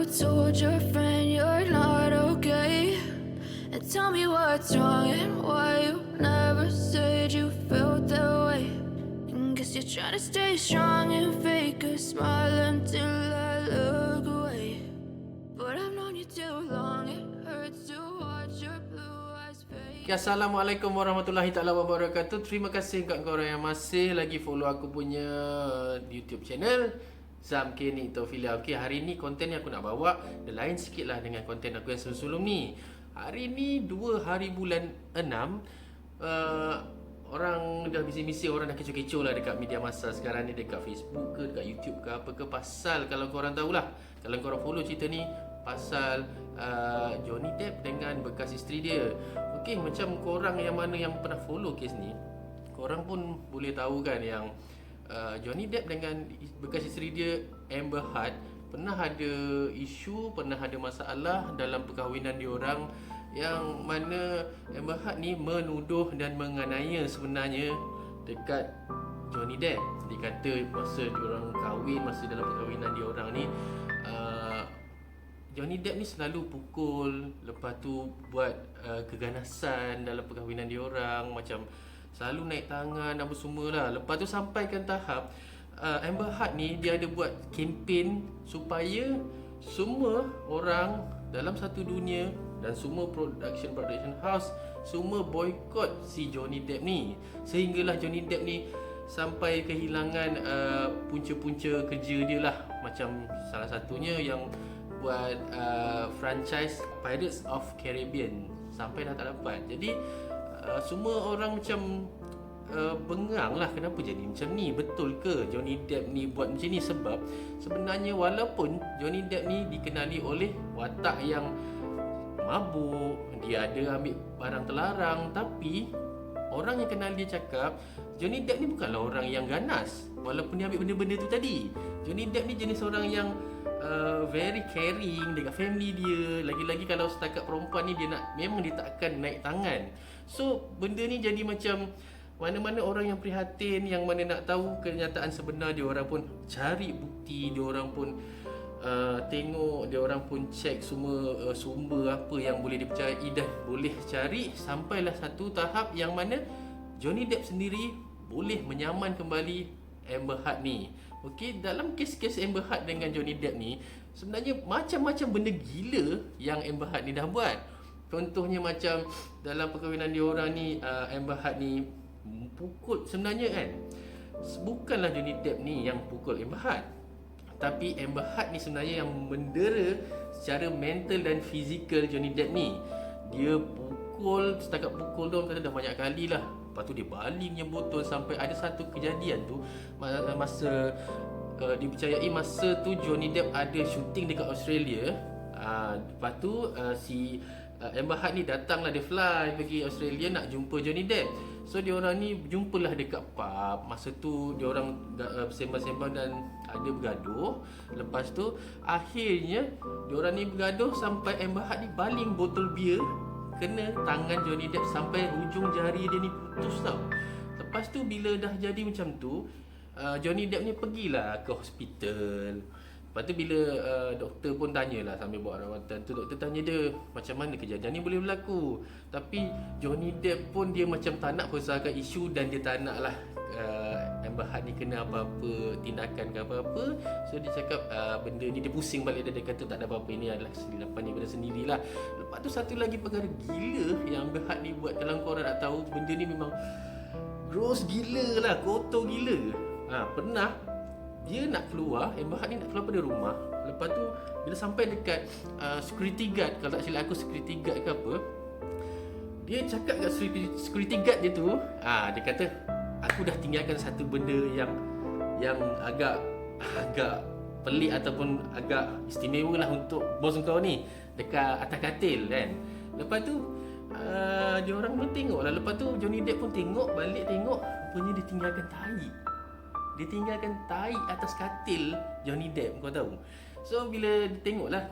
told your friend you're not okay? And tell me what's wrong and why you never said you felt that way. And guess you're trying to stay strong and fake a smile until I look away. But I've known you too long, it hurts to watch your blue eyes fade. Okay, Assalamualaikum warahmatullahi taala wabarakatuh. Terima kasih kat korang yang masih lagi follow aku punya YouTube channel Zam Kenny Taufilia. Okay, hari ni konten yang aku nak bawa dia lain sikit lah dengan konten aku yang sebelum ni. Hari ni 2 hari bulan 6, orang dah bising-bising, orang dah kecoh-kecoh lah dekat media masa sekarang ni, dekat Facebook ke, dekat YouTube ke apa ke, pasal kalau korang tahulah, kalau korang follow cerita ni, pasal Johnny Depp dengan bekas isteri dia. Okey, macam korang yang mana yang pernah follow kes ni, korang pun boleh tahu kan yang Johnny Depp dengan bekas isteri dia Amber Heard pernah ada isu, pernah ada masalah dalam perkahwinan diorang, yang mana Amber Heard ni menuduh dan menganiaya sebenarnya dekat Johnny Depp. Dia kata masa diorang kahwin, masa dalam perkahwinan diorang ni, Johnny Depp ni selalu pukul, lepas tu buat keganasan dalam perkahwinan diorang, macam selalu naik tangan apa semua lah. Lepas tu sampaikan tahap Amber Heard ni dia ada buat kempen supaya semua orang dalam satu dunia dan semua production house semua boycott si Johnny Depp ni, sehinggalah Johnny Depp ni sampai kehilangan punca-punca kerja dia lah. Macam salah satunya yang buat franchise Pirates of Caribbean, sampai dah tak dapat. Jadi semua orang macam bengang lah, kenapa jadi macam ni, betul ke Johnny Depp ni buat macam ni? Sebab sebenarnya walaupun Johnny Depp ni dikenali oleh watak yang mabuk, dia ada ambil barang terlarang, tapi orang yang kenal dia cakap Johnny Depp ni bukanlah orang yang ganas walaupun dia ambil benda-benda tu tadi. Johnny Depp ni jenis orang yang very caring dekat family dia. Lagi-lagi kalau setakat perempuan ni, dia nak, memang dia tak akan naik tangan. So benda ni jadi macam mana-mana orang yang prihatin, yang mana nak tahu kenyataan sebenar, dia orang pun cari bukti, dia orang pun tengok, dia orang pun check semua sumber apa yang boleh dipercayai dan boleh cari, sampailah satu tahap yang mana Johnny Depp sendiri boleh menyaman kembali Amber Heard ni. Okey, dalam kes-kes Amber Heard dengan Johnny Depp ni, sebenarnya macam-macam benda gila yang Amber Heard ni dah buat. Contohnya macam dalam perkahwinan diorang ni, Amber Heard ni pukul, sebenarnya kan bukanlah Johnny Depp ni yang pukul Amber Heard, tapi Amber Heard ni sebenarnya yang mendera secara mental dan fizikal Johnny Depp ni. Dia pukul, setakat pukul tu kata dah banyak kali lah. Lepas tu dia balingnya botol, sampai ada satu kejadian tu masa dipercayai masa tu Johnny Depp ada syuting dekat Australia. Lepas tu si Amber Heard ni datanglah, dia fly pergi Australia nak jumpa Johnny Depp. So diorang ni jumpalah dekat pub. Masa tu diorang bersembang-sembang dan ada bergaduh. Lepas tu akhirnya diorang ni bergaduh sampai Amber Heard ni baling botol bia kena tangan Johnny Depp sampai hujung jari dia ni putus tau. Lepas tu bila dah jadi macam tu, Johnny Depp ni pergilah ke hospital. Lepas tu bila doktor pun tanyalah sambil buat rawatan tu, doktor tanya dia macam mana kejadian ni boleh berlaku. Tapi Johnny Depp pun dia macam tak nak besarkan isu, dan dia tak nak lah Amber Heard ni kena apa-apa tindakan ke apa-apa. So dia cakap benda ni dia pusing balik, dia kata tak ada apa-apa, ini adalah kesilapan daripada sendirilah. Lepas tu satu lagi perkara gila yang Amber Heard ni buat, kalau korang nak tahu, benda ni memang gross gila lah, kotor gila. Pernah dia nak keluar, Amber Heard ni nak keluar pada rumah. Lepas tu bila sampai dekat security guard, kalau tak silap aku security guard ke apa, dia cakap kat security guard dia tu, dia kata aku dah tinggalkan satu benda yang agak pelik ataupun agak istimewa lah untuk bos kau ni, dekat atas katil kan. Lepas tu dia orang pun tengok lah. Lepas tu Johnny Depp pun tengok balik, tengok rupanya dia tinggalkan tahi. Dia tinggalkan tahi atas katil Johnny Depp, kau tahu. So bila dia tengok lah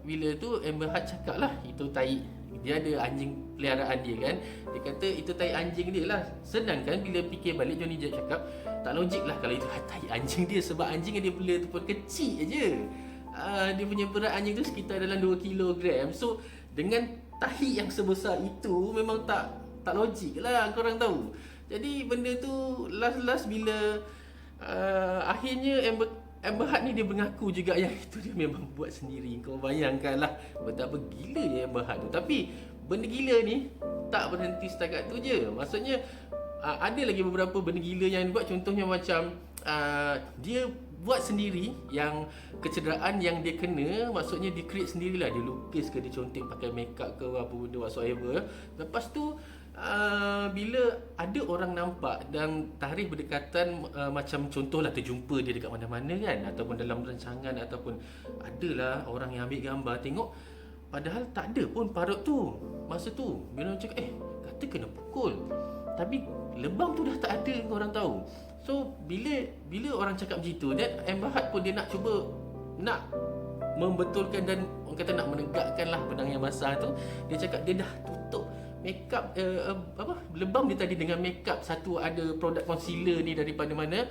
bila tu Amber Heard cakap lah itu tahi dia ada anjing peliharaan dia kan. Dia kata itu tai anjing dia lah. Senang kan bila fikir balik, Johnny Depp cakap tak logik lah kalau itu tai anjing dia, sebab anjing yang dia pelihara tu pun kecil aje. Dia punya berat anjing tu sekitar dalam 2 kilogram. So dengan tahi yang sebesar itu memang tak logik lah, korang tahu. Jadi benda tu last bila akhirnya Amber Heard ni dia mengaku juga yang itu dia memang buat sendiri. Kau bayangkan lah betapa gila je Amber Heard tu. Tapi benda gila ni tak berhenti setakat tu je. Maksudnya ada lagi beberapa benda gila yang dia buat. Contohnya macam dia buat sendiri yang kecederaan yang dia kena. Maksudnya dia create sendirilah. Dia lukis ke, dia contek pakai makeup ke apa benda whatsoever. Lepas tu bila ada orang nampak dan tarikh berdekatan, macam contohlah terjumpa dia dekat mana-mana kan, ataupun dalam rancangan, ataupun adalah orang yang ambil gambar, tengok padahal tak ada pun parut tu masa tu. Bila orang cakap kata kena pukul, tapi lebam tu dah tak ada, korang tahu. So bila orang cakap macam tu, dan Amber Heard pun dia nak cuba nak membetulkan dan orang kata nak menegakkan lah benang yang basah tu. Dia cakap dia dah tutup makeup lebam dia tadi dengan makeup. Satu ada produk concealer ni daripada mana,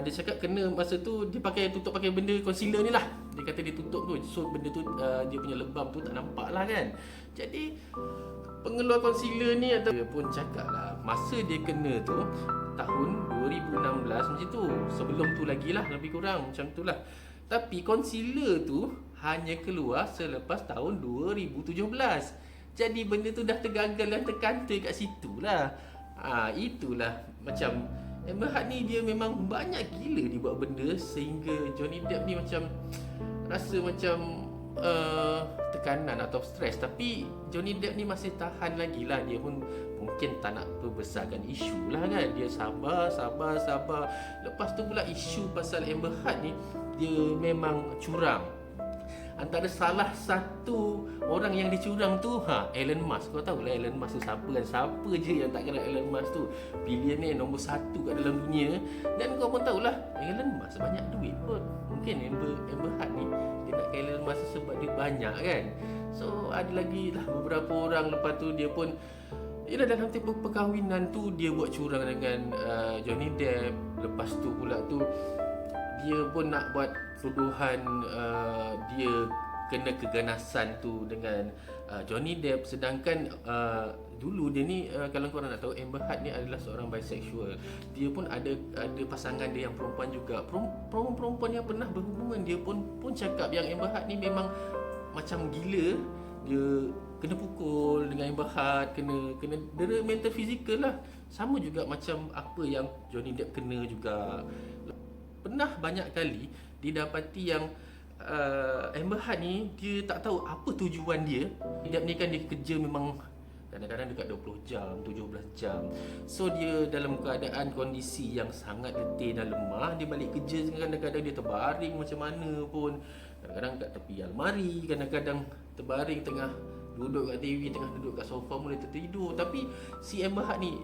dia cakap kena masa tu dia tutup pakai benda concealer ni lah. Dia kata dia tutup tu, so benda tu dia punya lebam tu tak nampak lah kan. Jadi pengeluar concealer ni, atau dia pun cakap lah masa dia kena tu tahun 2016 macam tu. Sebelum tu lagi lah, lebih kurang macam tu lah. Tapi concealer tu hanya keluar selepas tahun 2017. Jadi benda tu dah tergagal dan terkanta kat situ lah. Itulah macam Amber Heard ni dia memang banyak gila dia buat benda, sehingga Johnny Depp ni macam rasa macam tekanan atau stres. Tapi Johnny Depp ni masih tahan lagi lah. Dia pun mungkin tak nak perbesarkan isu lah kan. Dia sabar. Lepas tu pula isu pasal Amber Heard ni, dia memang curang. Antara salah satu orang yang dicurang tu Elon Musk. Kau tahu lah Elon Musk tu siapa kan. Siapa je yang tak kenal Elon Musk tu, billionaire nombor 1 kat dalam dunia. Dan kau pun tahulah Elon Musk banyak duit pun. Mungkin Amber Heard ni dia nak Elon Musk sebab dia banyak kan. So ada lagi lah beberapa orang. Lepas tu dia pun dalam tempoh perkahwinan tu dia buat curang dengan Johnny Depp. Lepas tu pula tu dia pun nak buat tuduhan dia kena keganasan tu dengan Johnny Depp. Sedangkan dulu dia ni, kalau korang nak tahu, Amber Heard ni adalah seorang bisexual. Dia pun ada pasangan dia yang perempuan juga. Perempuan yang pernah berhubungan, dia pun cakap yang Amber Heard ni memang macam gila. Dia kena pukul dengan Amber Heard, kena dera mental fizikal lah. Sama juga macam apa yang Johnny Depp kena juga. Pernah banyak kali didapati yang Amber Heard ni dia tak tahu apa tujuan dia. Depp ni kan dia kerja memang kadang-kadang dekat 20 jam, 17 jam. So dia dalam keadaan kondisi yang sangat letih dan lemah. Dia balik kerja kadang-kadang dia terbaring macam mana pun. Kadang-kadang kat tepi almari, kadang-kadang terbaring tengah duduk kat TV, tengah duduk kat sofa mula tertidur. Tapi si Amber Heard ni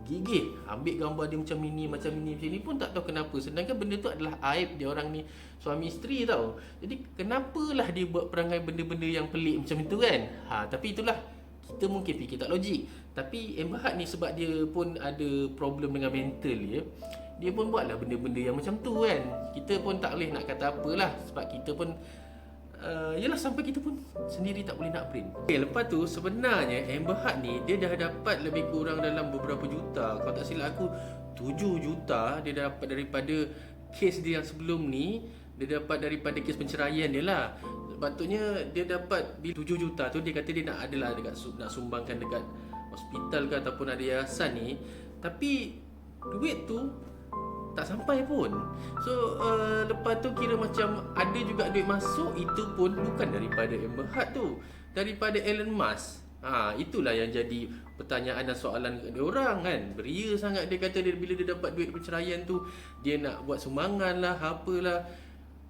gigih ambil gambar dia macam ni pun tak tahu kenapa. Sedangkan benda tu adalah aib dia orang ni, suami isteri tau. Jadi kenapalah dia buat perangai benda-benda yang pelik macam itu kan. Tapi itulah, kita mungkin fikir tak logik. Tapi Amber Heard ni sebab dia pun ada problem dengan mental dia pun buatlah benda-benda yang macam tu kan. Kita pun tak boleh nak kata apalah, sebab kita pun yalah, sampai kita pun sendiri tak boleh nak brain. Lepas tu sebenarnya Amber Heard ni dia dah dapat lebih kurang dalam beberapa juta. Kalau tak silap aku 7 juta dia dapat daripada kes dia yang sebelum ni. Dia dapat daripada kes penceraian dia lah. Sepatutnya dia dapat 7 juta tu, dia kata dia nak adalah nak sumbangkan dekat hospital ke ataupun ada yayasan ni. Tapi duit tu tak sampai pun. So lepas tu kira macam ada juga duit masuk. Itu pun bukan daripada Amber Heard tu, daripada Elon Musk. Itulah yang jadi pertanyaan dan soalan dia orang kan. Beria sangat dia kata bila dia dapat duit perceraian tu, dia nak buat sumbangan lah, apalah.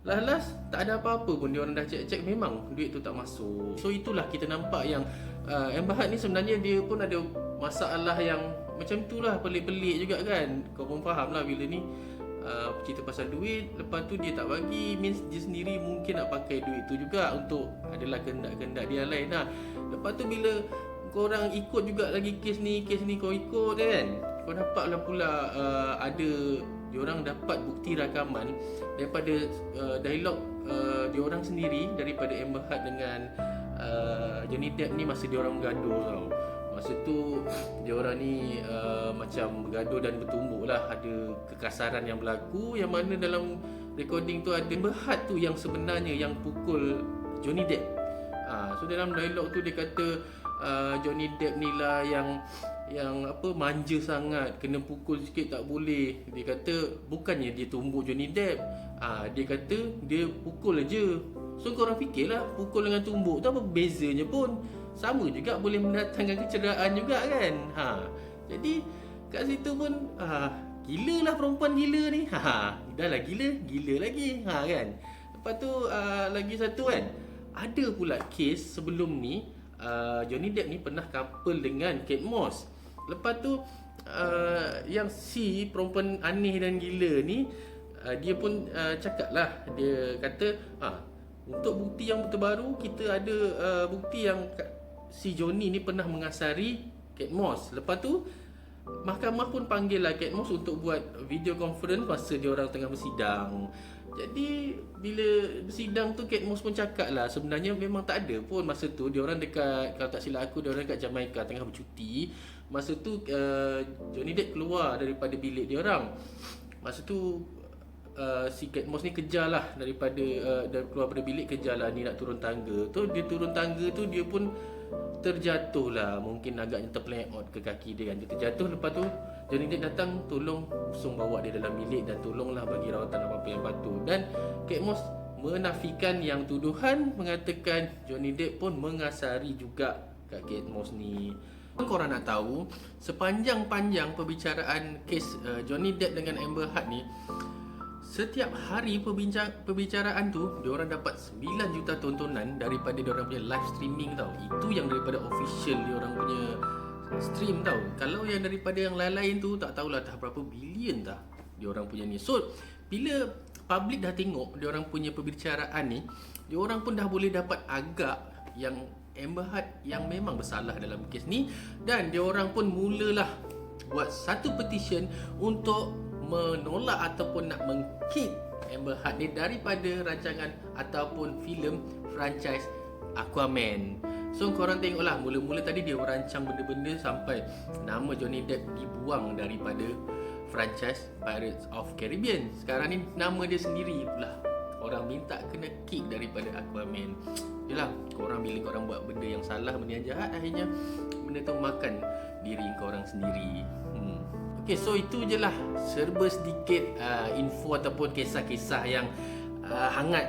Last tak ada apa-apa pun. Dia orang dah cek memang duit tu tak masuk. So itulah kita nampak yang Amber Heard ni sebenarnya dia pun ada masalah yang macam tu lah, pelik-pelik juga kan. Kau pun faham lah bila ni cerita pasal duit, lepas tu dia tak bagi, means dia sendiri mungkin nak pakai duit tu juga untuk adalah kehendak-kehendak dia lain lah. Lepas tu bila korang ikut juga lagi kes ni kau ikut kan, kau dapatlah pula ada diorang dapat bukti rakaman daripada dialog diorang sendiri, daripada Amber Heard dengan Johnny Depp ni masa diorang bergaduh tau. Masa tu diorang ni macam bergaduh dan bertumbuk lah, ada kekasaran yang berlaku, yang mana dalam recording tu ada Amber Heard tu yang sebenarnya yang pukul Johnny Depp. So dalam dialog tu dia kata Johnny Depp ni lah yang manja sangat, kena pukul sikit tak boleh. Dia kata bukannya dia tumbuk Johnny Depp, dia kata dia pukul aja. So korang fikirlah, pukul dengan tumbuk tu apa bezanya pun, sama juga boleh mendatangkan kecederaan juga kan. Jadi kat situ pun gila lah perempuan gila ni. Dah lah gila lagi kan. Lepas tu lagi satu kan, ada pula kes sebelum ni Johnny Depp ni pernah couple dengan Kate Moss. Lepas tu yang si perempuan aneh dan gila ni, dia pun cakap lah, dia kata untuk bukti yang terbaru, kita ada bukti yang si Johnny ni pernah mengasari Kate Moss. Lepas tu mahkamah pun panggil lah Kate Moss untuk buat video conference masa dia orang tengah bersidang. Jadi bila bersidang tu Kate Moss pun cakap lah, sebenarnya memang tak ada pun masa tu dia orang dekat, kalau tak silap aku, dia orang dekat Jamaica tengah bercuti. Masa tu Johnny Depp keluar daripada bilik dia orang. Masa tu si Kate Moss ni kejar lah daripada keluar daripada bilik, kejar lah ni nak turun tangga. Tu dia turun tangga tu dia pun terjatuh lah, mungkin agaknya terpleot ke kaki dia kan. Dia terjatuh, lepas tu Johnny Depp datang tolong langsung bawa dia dalam bilik dan tolonglah bagi rawatan apa-apa yang patut. Dan Kate Moss menafikan yang tuduhan, mengatakan Johnny Depp pun mengasari juga kat Kate Moss ni. Korang nak tahu, sepanjang-panjang perbicaraan kes Johnny Depp dengan Amber Heard ni, setiap hari perbicaraan tu diorang dapat 9 juta tontonan daripada diorang punya live streaming tau. Itu yang daripada official diorang punya stream tau. Kalau yang daripada yang lain-lain tu tak tahulah dah berapa bilion dah diorang punya ni. So bila public dah tengok diorang punya perbicaraan ni, diorang pun dah boleh dapat agak yang Amber Heard yang memang bersalah dalam kes ni. Dan diorang pun mulalah buat satu petition untuk menolak ataupun nak meng-kick Amber Heard ni daripada rancangan ataupun filem franchise Aquaman. So korang tengoklah, mula-mula tadi dia merancang benda-benda sampai nama Johnny Depp dibuang daripada franchise Pirates of Caribbean. Sekarang ni nama dia sendiri pula orang minta kena kick daripada Aquaman. Yalah, korang bila korang buat benda yang salah, benda yang jahat, akhirnya benda tu makan diri korang sendiri. Okay, so itu je lah serba sedikit info ataupun kisah-kisah yang hangat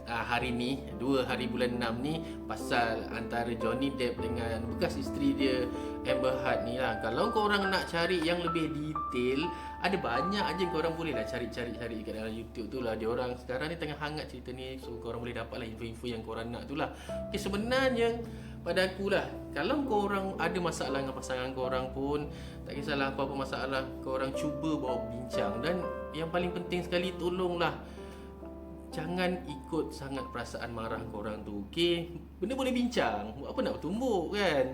hari ni, 2 hari bulan 6 ni, pasal antara Johnny Depp dengan bekas isteri dia Amber Heard ni lah. Kalau korang nak cari yang lebih detail, ada banyak aja korang boleh lah cari kat dalam YouTube tu lah. Diorang sekarang ni tengah hangat cerita ni, so korang boleh dapat lah info-info yang korang nak tu lah. Okay, sebenarnya pada aku lah, kalau korang ada masalah dengan pasangan korang pun, tak kisahlah apa-apa masalah, korang cuba bawa bincang. Dan yang paling penting sekali, tolonglah jangan ikut sangat perasaan marah korang tu. Okay, benda boleh bincang, buat apa nak bertumbuk kan.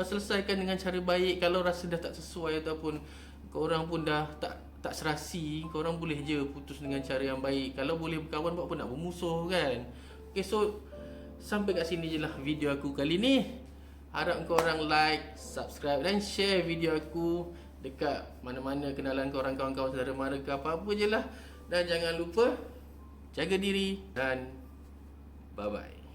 Selesaikan dengan cara baik. Kalau rasa dah tak sesuai ataupun korang pun dah tak serasi, korang boleh je putus dengan cara yang baik. Kalau boleh berkawan, buat apa nak bermusuh kan. Okay, so sampai kat sini je lah video aku kali ni. Harap korang like, subscribe dan share video aku dekat mana-mana kenalan korang, kawan-kawan saudara mara ke apa-apa je lah. Dan jangan lupa jaga diri dan bye-bye.